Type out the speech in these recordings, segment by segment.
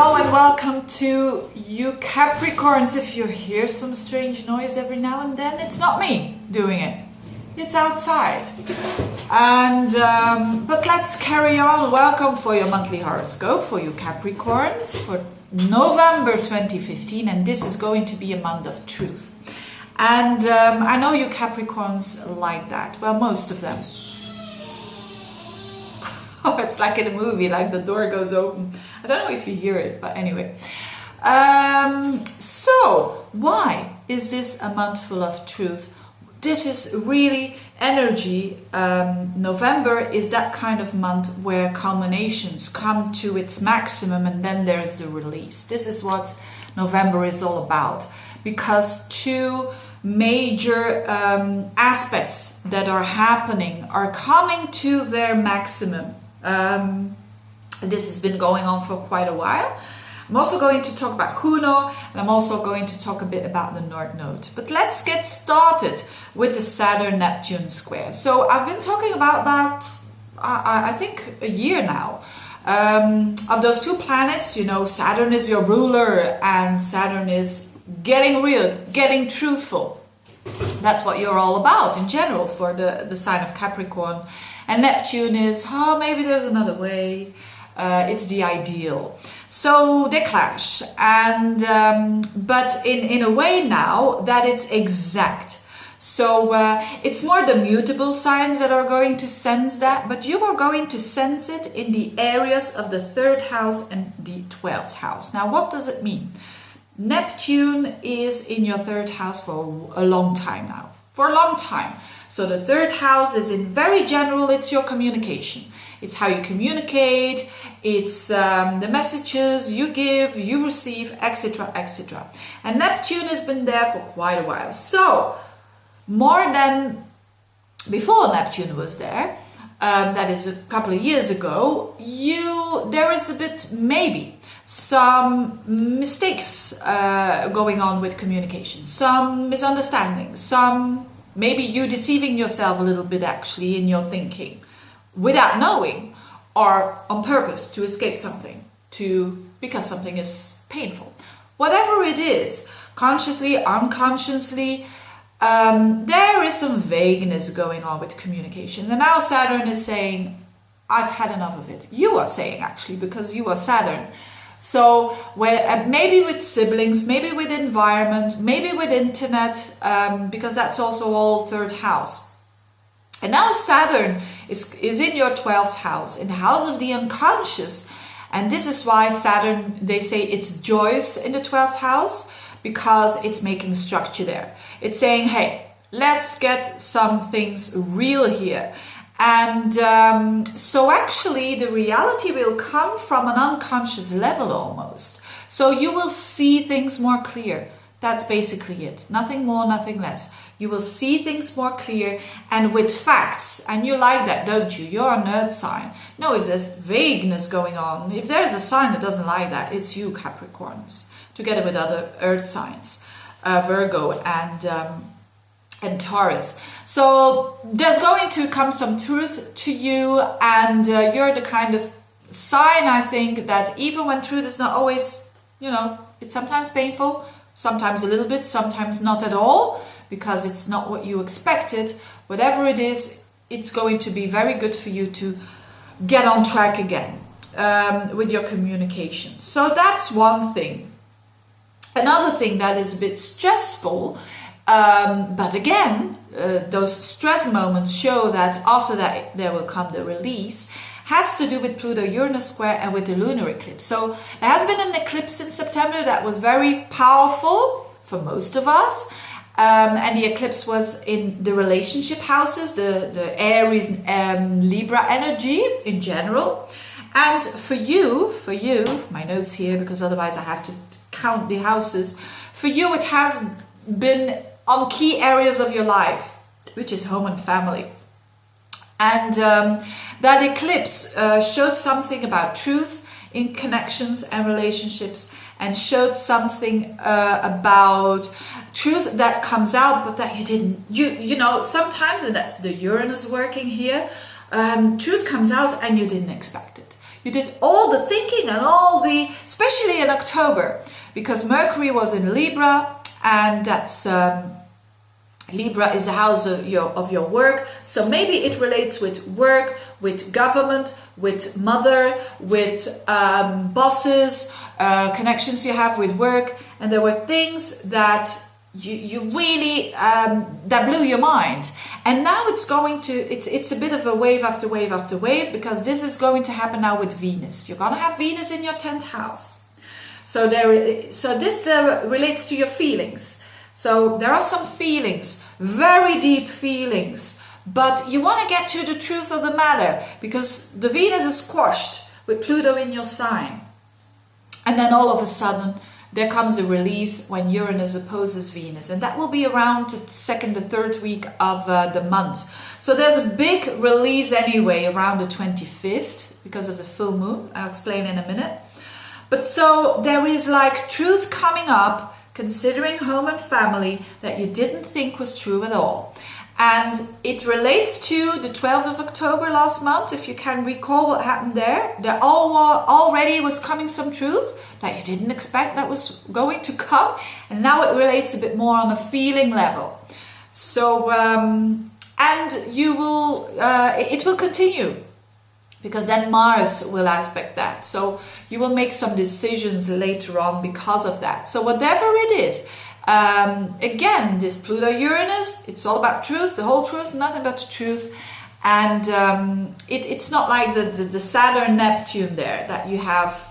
Hello and welcome to you Capricorns. If you hear some strange noise every now and then, it's not me doing it. It's outside. And but let's carry on. Welcome for your monthly horoscope for you Capricorns for November 2015, and this is going to be a month of truth. And I know you Capricorns like that. Well, most of them. Oh, it's like in a movie, like the door goes open. I don't know if you hear it, but anyway. So, why is this a month full of truth? This is really energy. November is that kind of month where culminations come to its maximum and then there's the release. This is what November is all about. Because two major aspects that are happening are coming to their maximum. This has been going on for quite a while. I'm also going to talk about Juno, and I'm also going to talk a bit about the North Node. But let's get started with the Saturn-Neptune square. So I've been talking about that, I think, a year now. Of those two planets, you know, Saturn is your ruler, and Saturn is getting real, getting truthful. That's what you're all about in general for the sign of Capricorn. And Neptune is, oh, maybe there's another way. It's the ideal. So they clash. And but in a way now that it's exact. So it's more the mutable signs that are going to sense that, but you are going to sense it in the areas of the 3rd house and the 12th house. Now, what does it mean? Neptune is in your 3rd house for a long time now. For a long time. So the 3rd house is in very general, it's your communication. It's how you communicate, it's the messages you give, you receive, etc., etc. And Neptune has been there for quite a while. So, more than before Neptune was there, that is a couple of years ago, there is a bit, maybe, some mistakes going on with communication, some misunderstandings, some maybe you deceiving yourself a little bit actually in your thinking without knowing, or on purpose to escape something, because something is painful. Whatever it is, consciously, unconsciously, there is some vagueness going on with communication. And now Saturn is saying, I've had enough of it. You are saying actually, because you are Saturn. So maybe with siblings, maybe with environment, maybe with internet, because that's also all 3rd house. And now Saturn is in your 12th house, in the house of the unconscious. And this is why Saturn, they say it's joyous in the 12th house, because it's making structure there. It's saying, hey, let's get some things real here. And so actually the reality will come from an unconscious level almost. So you will see things more clear. That's basically it. Nothing more, nothing less. You will see things more clear and with facts. And you like that, don't you? You're a nerd sign. No, if there's vagueness going on, if there's a sign that doesn't like that, it's you Capricorns. Together with other earth signs, Virgo and Taurus. So there's going to come some truth to you, and you're the kind of sign, I think, that even when truth is not always, you know, it's sometimes painful, sometimes a little bit, sometimes not at all, because it's not what you expected. Whatever it is, it's going to be very good for you to get on track again with your communication. So that's one thing. Another thing that is a bit stressful, but again, those stress moments show that after that there will come the release, has to do with Pluto-Uranus square and with the lunar eclipse. So there has been an eclipse in September that was very powerful for most of us. And the eclipse was in the relationship houses, the Aries Libra energy in general. And for you, my notes here, because otherwise I have to count the houses. For you, it has been on key areas of your life, which is home and family. And that eclipse showed something about truth in connections and relationships, and showed something about truth that comes out, but that you didn't, you know, sometimes, and that's the Uranus working here, truth comes out and you didn't expect it. You did all the thinking and all the especially in October, because Mercury was in Libra, and that's Libra is the house of your work. So maybe it relates with work, with government, with mother, with bosses, connections you have with work. And there were things that you really, that blew your mind. And now it's a bit of a wave after wave after wave, because this is going to happen now with Venus. You're going to have Venus in your 10th house. So this relates to your feelings. So there are some feelings, very deep feelings, but you want to get to the truth of the matter, because the Venus is squashed with Pluto in your sign. And then all of a sudden, there comes the release when Uranus opposes Venus, and that will be around the second or third week of the month. So there's a big release anyway around the 25th because of the full moon. I'll explain in a minute. But so there is like truth coming up, considering home and family, that you didn't think was true at all. And it relates to the 12th of October last month, if you can recall what happened there. There already was coming some truth that you didn't expect that was going to come. And now it relates a bit more on a feeling level. So, and you will, it will continue, because then Mars will aspect that. So you will make some decisions later on because of that. So whatever it is, again, this Pluto-Uranus, it's all about truth, the whole truth, nothing but the truth. And it's not like the Saturn-Neptune there that you have,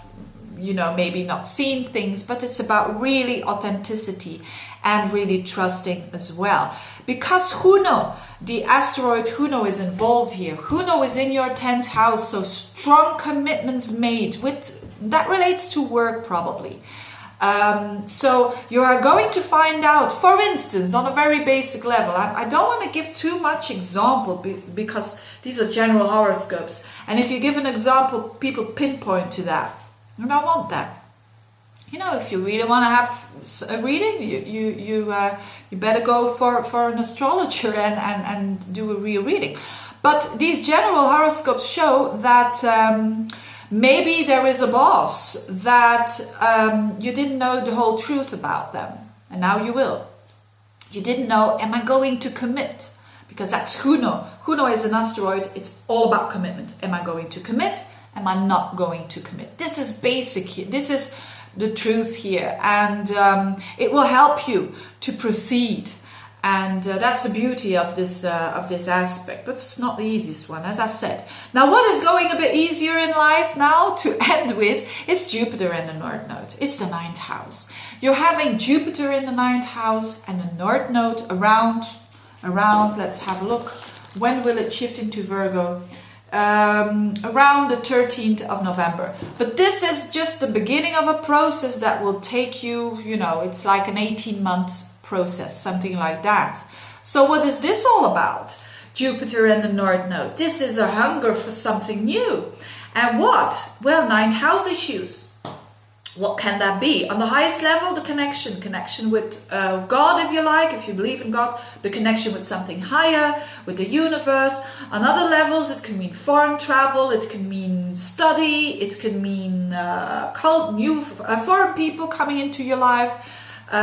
maybe not seen things, but it's about really authenticity and really trusting as well. Because Juno, the asteroid Juno, is involved here. Juno is in your 10th house, so strong commitments made that relates to work probably. So you are going to find out, for instance, on a very basic level, I don't want to give too much example because these are general horoscopes. And if you give an example, people pinpoint to that. And I want that. If you really want to have a reading, you better go for an astrologer and do a real reading. But these general horoscopes show that maybe there is a boss that you didn't know the whole truth about them, and now you will. You didn't know, am I going to commit? Because that's Juno. Juno is an asteroid. It's all about commitment. Am I going to commit? Am I not going to commit? This is basic here. This is the truth here, and it will help you to proceed. And that's the beauty of this aspect, but it's not the easiest one, as I said. Now, what is going a bit easier in life now to end with is Jupiter in the North Node. It's the 9th house. You're having Jupiter in the 9th house and the North Node around. Let's have a look. When will it shift into Virgo? Around the 13th of November. But this is just the beginning of a process that will take you, it's like an 18-month process, something like that. So what is this all about? Jupiter and the North Node. This is a hunger for something new. And what? Well, 9th house issues. What can that be? On the highest level, the connection with God, if you like, if you believe in God, the connection with something higher, with the universe. On other levels, it can mean foreign travel, it can mean study, it can mean foreign people coming into your life,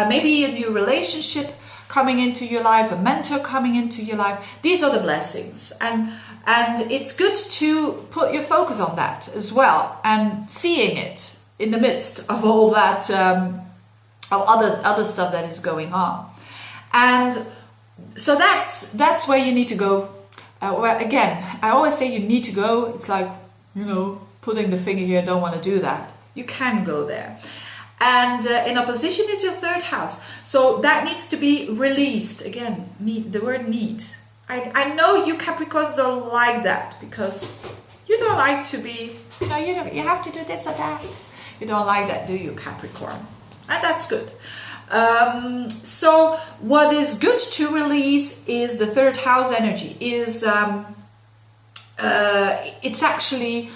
maybe a new relationship coming into your life, a mentor coming into your life. These are the blessings. And it's good to put your focus on that as well, and seeing it in the midst of all that other stuff that is going on. And so that's where you need to go. Well, again, I always say you need to go. It's like, putting the finger here, don't want to do that. You can go there. And in opposition is your 3rd house. So that needs to be released. Again, the word need. I know you Capricorns don't like that, because you don't like to be, you have to do this or that. You don't like that, do you, Capricorn? And that's good. So what is good to release is the 3rd house energy. It's actually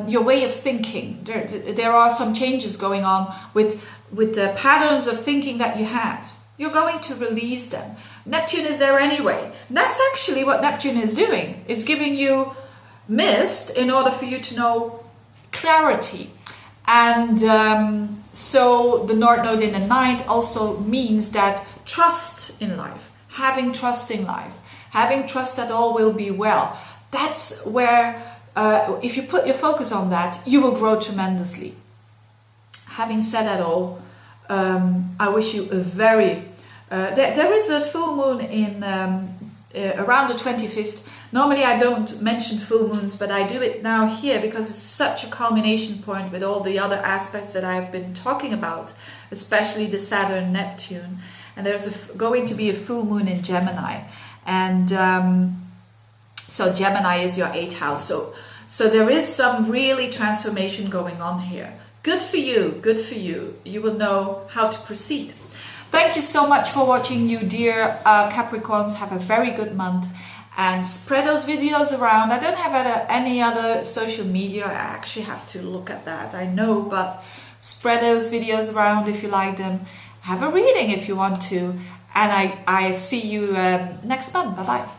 your way of thinking. There are some changes going on with the patterns of thinking that you had. You're going to release them. Neptune is there anyway. And that's actually what Neptune is doing. It's giving you mist in order for you to know clarity. And so the North Node in the ninth also means that trust in life, having trust in life, having trust that all will be well. That's where, if you put your focus on that, you will grow tremendously. Having said that all, I wish you a very... there is a full moon in around the 25th. Normally I don't mention full moons, but I do it now here because it's such a culmination point with all the other aspects that I've been talking about, especially the Saturn Neptune. And there's going to be a full moon in Gemini, and so Gemini is your 8th house. So there is some really transformation going on here. Good for you, good for you. You will know how to proceed. Thank you so much for watching, you dear Capricorns. Have a very good month. And spread those videos around. I don't have any other social media. I actually have to look at that, I know, but spread those videos around if you like them. Have a reading if you want to. And I see you next month. Bye-bye.